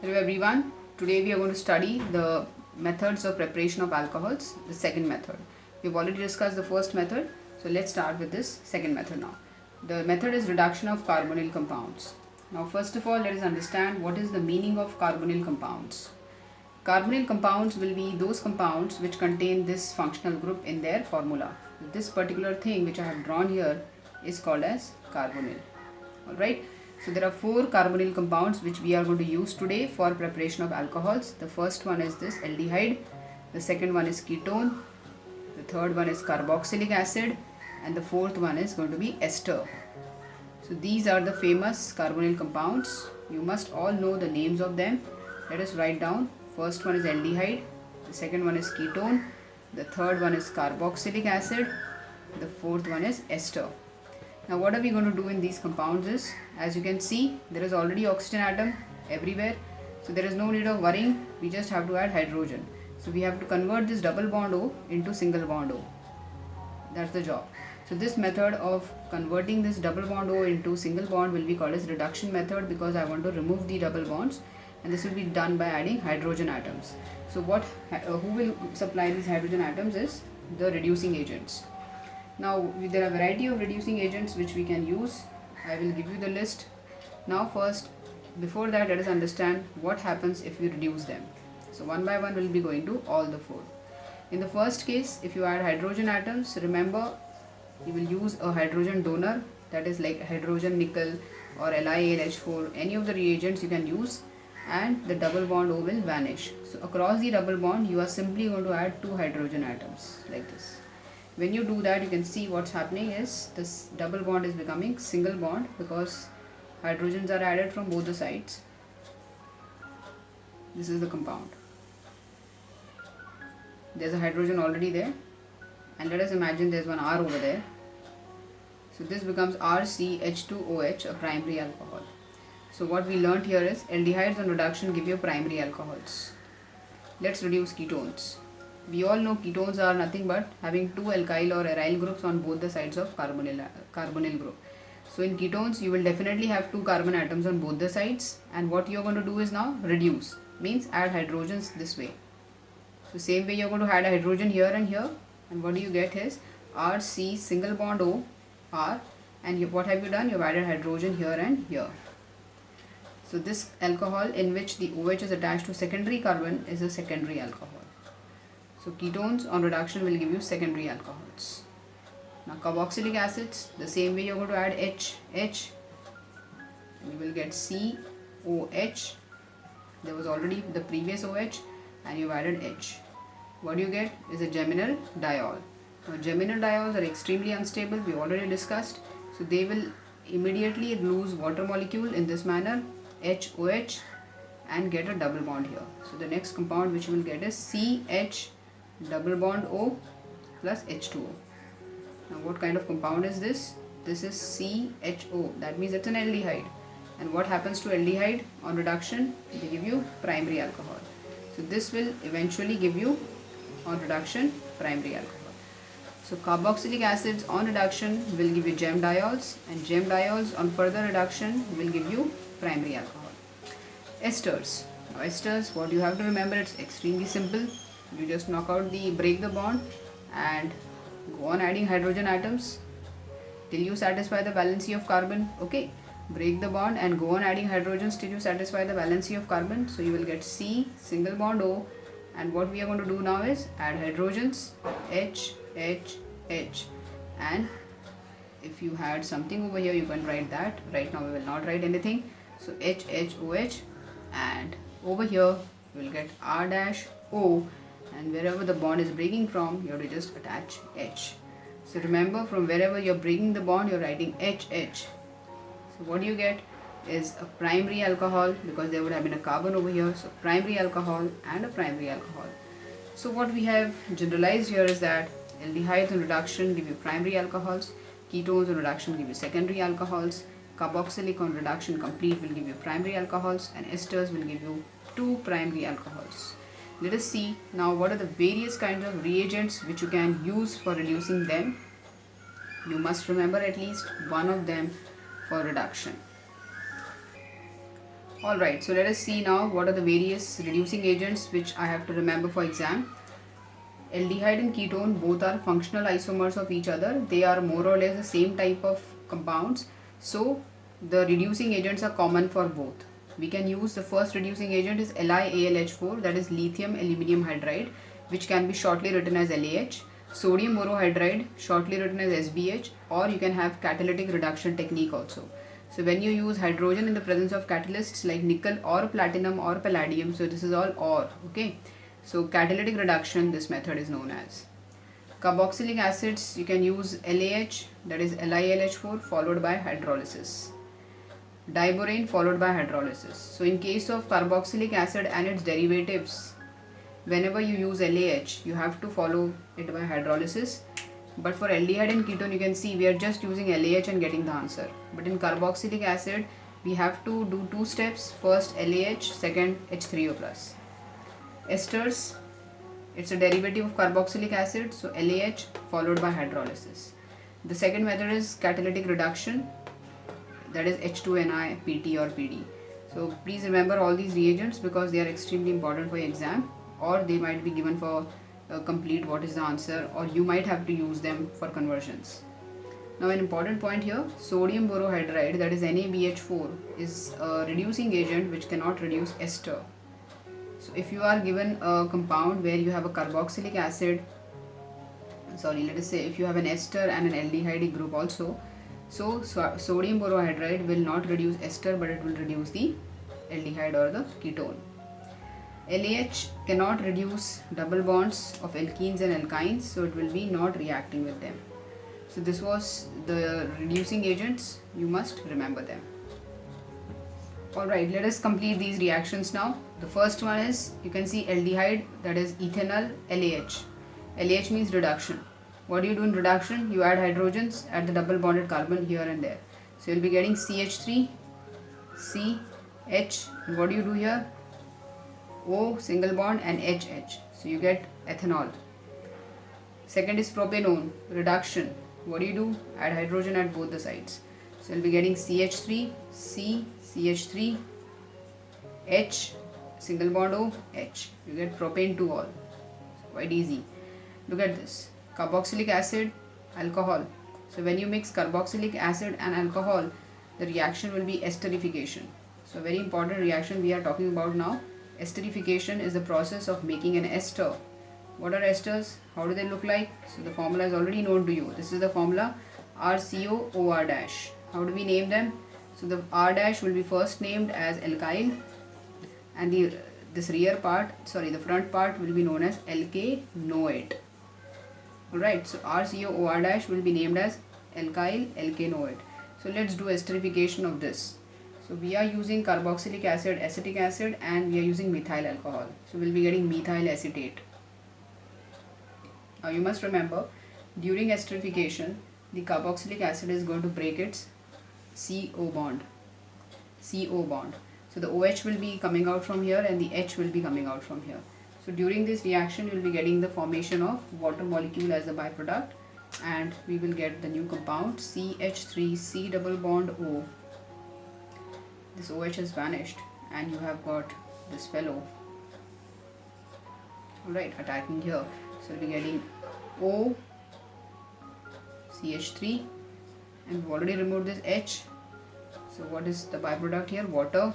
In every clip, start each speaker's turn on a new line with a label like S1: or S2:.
S1: Hello everyone. Today we are going to study the methods of preparation of alcohols, the second method. We've already discussed the first method, so let's start with this second method now. The method is reduction of carbonyl compounds. Now first of all, let us understand what is the meaning of carbonyl compounds. Carbonyl compounds will be those compounds which contain this functional group in their formula. This particular thing which I have drawn here is called as carbonyl. Alright. So there are 4 carbonyl compounds which we are going to use today for preparation of alcohols. The first one is this aldehyde, the second one is ketone, the third one is carboxylic acid, and the fourth one is going to be ester. So these are the famous carbonyl compounds. You must all know the names of them. Let us write down. First one is aldehyde, the second one is ketone, the third one is carboxylic acid, the fourth one is ester. Now what are we going to do in these compounds is, as you can see, there is already oxygen atom everywhere, so there is no need of worrying. We just have to add hydrogen. So we have to convert this double bond O into single bond O. That's the job. So this method of converting this double bond O into single bond will be called as reduction method, because I want to remove the double bonds, and this will be done by adding hydrogen atoms. So who will supply these hydrogen atoms is the reducing agents. Now there are a variety of reducing agents which we can use. I will give you the list. Now first, before that, let us understand what happens if we reduce them. So one by one we will be going to all the 4. In the first case, if you add hydrogen atoms, remember you will use a hydrogen donor, that is like hydrogen nickel or LiAlH4, any of the reagents you can use, and the double bond O will vanish. So across the double bond you are simply going to add 2 hydrogen atoms like this. When you do that, you can see what's happening is this double bond is becoming single bond because hydrogens are added from both the sides. This is the compound. There's a hydrogen already there, and let us imagine there's one R over there. So this becomes RCH2OH, a primary alcohol. So what we learnt here is aldehydes on reduction give you primary alcohols. Let's reduce ketones. We all know ketones are nothing but having 2 alkyl or aryl groups on both the sides of carbonyl group. So in ketones you will definitely have 2 carbon atoms on both the sides, and what you are going to do is now reduce, means add hydrogens this way. So same way you are going to add a hydrogen here and here, and what do you get is RC single bond O R, and what have you done? You have added hydrogen here and here. So this alcohol in which the OH is attached to secondary carbon is a secondary alcohol. So ketones on reduction will give you secondary alcohols. Now carboxylic acids, the same way you are going to add H, and you will get COH. There was already the previous OH and you have added H. What you get is a geminal diol. Now geminal diols are extremely unstable, we already discussed. So they will immediately lose water molecule in this manner, HOH, and get a double bond here. So the next compound which you will get is CH double bond O plus H2O. Now what kind of compound is this? This is CHO, that means it's an aldehyde. And what happens to aldehyde on reduction? They give you primary alcohol. So this will eventually give you on reduction primary alcohol. So carboxylic acids on reduction will give you gem diols, and gem diols on further reduction will give you primary alcohol. Esters. Now esters, what you have to remember, it's extremely simple. You just break the bond and go on adding hydrogen atoms till you satisfy the valency of carbon. Okay, break the bond and go on adding hydrogens till you satisfy the valency of carbon. So you will get C single bond O, and what we are going to do now is add hydrogens, H, and if you had something over here you can write that. Right now we will not write anything. So HOH, and over here you will get R dash O, and wherever the bond is breaking from, you have to just attach H. So remember, from wherever you're breaking the bond, you're writing HH. So what you get is a primary alcohol, because there would have been a carbon over here. So primary alcohol and a primary alcohol. So what we have generalized here is that aldehydes on reduction give you primary alcohols, ketones on reduction give you secondary alcohols, carboxylic on reduction complete will give you primary alcohols, and esters will give you 2 primary alcohols. Let us see now what are the various kinds of reagents which you can use for reducing them. You must remember at least one of them for reduction. Alright, so let us see now what are the various reducing agents which I have to remember for exam. Aldehyde and ketone both are functional isomers of each other. They are more or less the same type of compounds. So the reducing agents are common for both. We can use the first reducing agent is LiAlH4, that is lithium aluminium hydride, which can be shortly written as LAH. Sodium borohydride, shortly written as SBH, or you can have catalytic reduction technique also. So when you use hydrogen in the presence of catalysts like nickel or platinum or palladium, so this is all OR, okay. So catalytic reduction, this method is known as. Carboxylic acids, you can use LAH, that is LiLH4 followed by hydrolysis. Diborane followed by hydrolysis. So in case of carboxylic acid and its derivatives, whenever you use LAH, you have to follow it by hydrolysis. But for aldehyde and ketone, you can see we are just using LAH and getting the answer. But in carboxylic acid, we have to do two steps. First LAH, second H3O+. Esters, it's a derivative of carboxylic acid, so LAH followed by hydrolysis. The second method is catalytic reduction, that is H2Ni, PT or PD. So please remember all these reagents because they are extremely important for your exam, or they might be given for complete what is the answer, or you might have to use them for conversions. Now an important point here, sodium borohydride, that is NaBH4, is a reducing agent which cannot reduce ester. So if you are given a compound where you have a carboxylic acid, let us say if you have an ester and an aldehyde group also, so sodium borohydride will not reduce ester, but it will reduce the aldehyde or the ketone. LAH cannot reduce double bonds of alkenes and alkynes, so it will be not reacting with them. So this was the reducing agents, you must remember them. Alright, let us complete these reactions now. The first one is, you can see aldehyde, that is ethanol LAH. LAH means reduction. What do you do in reduction? You add hydrogens at the double bonded carbon here and there. So you'll be getting CH3, C, H, and what do you do here? O single bond and HH. So you get ethanol. Second is propanone, reduction. What do you do? Add hydrogen at both the sides. So you'll be getting CH3, C, CH3, H, single bond O, H. You get propane 2 all. Quite easy. Look at this. Carboxylic acid, alcohol. So when you mix carboxylic acid and alcohol, the reaction will be esterification. So very important reaction we are talking about now. Esterification is the process of making an ester. What are esters? How do they look like? So the formula is already known to you. This is the formula RCOOR-. How do we name them? So the R dash will be first named as alkyl, and the front part will be known as alkanoate. Alright, so RCOOR- will be named as alkyl alkanoate. So let's do esterification of this. So we are using carboxylic acid, acetic acid, and we are using methyl alcohol. So we'll be getting methyl acetate. Now you must remember, during esterification, the carboxylic acid is going to break its CO bond. So the OH will be coming out from here and the H will be coming out from here. So during this reaction, you will be getting the formation of water molecule as a byproduct, and we will get the new compound CH3, C double bond O. This OH has vanished and you have got this fellow, alright, attacking here. So we'll be getting O, CH3, and we've already removed this H. So what is the byproduct here? Water.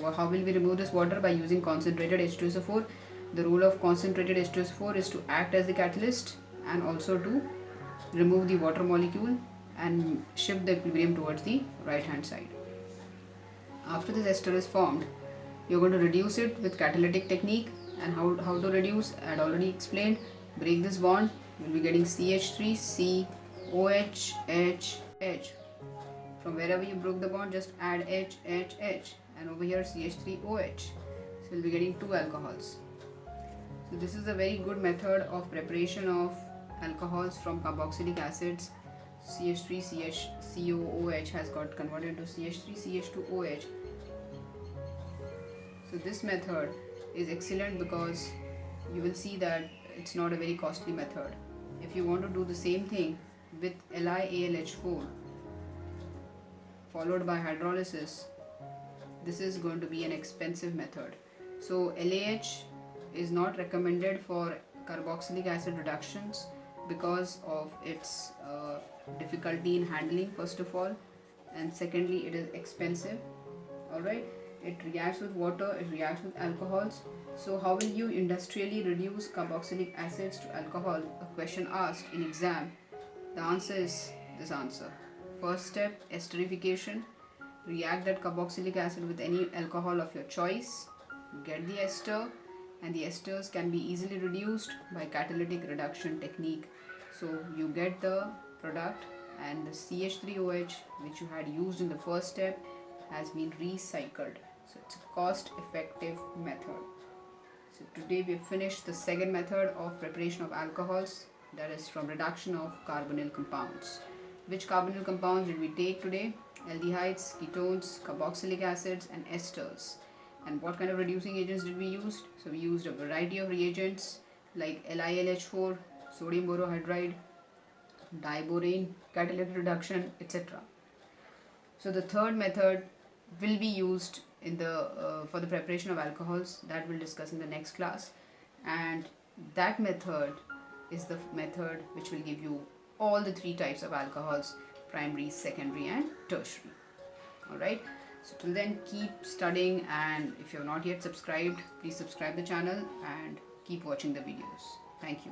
S1: How will we remove this water? By using concentrated H2SO4. The role of concentrated H2SO4 is to act as the catalyst and also to remove the water molecule and shift the equilibrium towards the right hand side. After this ester is formed, you're going to reduce it with catalytic technique. And how to reduce? I had already explained. Break this bond, you'll be getting CH3, C, OH, H, H. From wherever you broke the bond, just add H, H, H, and over here CH3OH. So we'll be getting 2 alcohols. So this is a very good method of preparation of alcohols from carboxylic acids. CH3COOH has got converted to CH3CH2OH. So this method is excellent because you will see that it's not a very costly method. If you want to do the same thing with LiAlH4 followed by hydrolysis, this is going to be an expensive method. So LAH is not recommended for carboxylic acid reductions because of its difficulty in handling, first of all, and secondly it is expensive. Alright, it reacts with water, it reacts with alcohols. So how will you industrially reduce carboxylic acids to alcohol? A question asked in exam. The answer is this answer. First step, esterification. React that carboxylic acid with any alcohol of your choice. Get the ester, and the esters can be easily reduced by catalytic reduction technique. So you get the product, and the CH3OH which you had used in the first step has been recycled. So it's a cost effective method. So today we have finished the second method of preparation of alcohols, that is from reduction of carbonyl compounds. Which carbonyl compounds did we take today? Aldehydes, ketones, carboxylic acids and esters. And what kind of reducing agents did we use? So we used a variety of reagents like LiLH4, sodium borohydride, diborane, catalytic reduction, etc. So the third method will be used in the for the preparation of alcohols, that we'll discuss in the next class, and that method is the method which will give you all the three types of alcohols: primary, secondary and tertiary. Alright, so till then keep studying, and if you're not yet subscribed, please subscribe the channel and keep watching the videos. Thank you.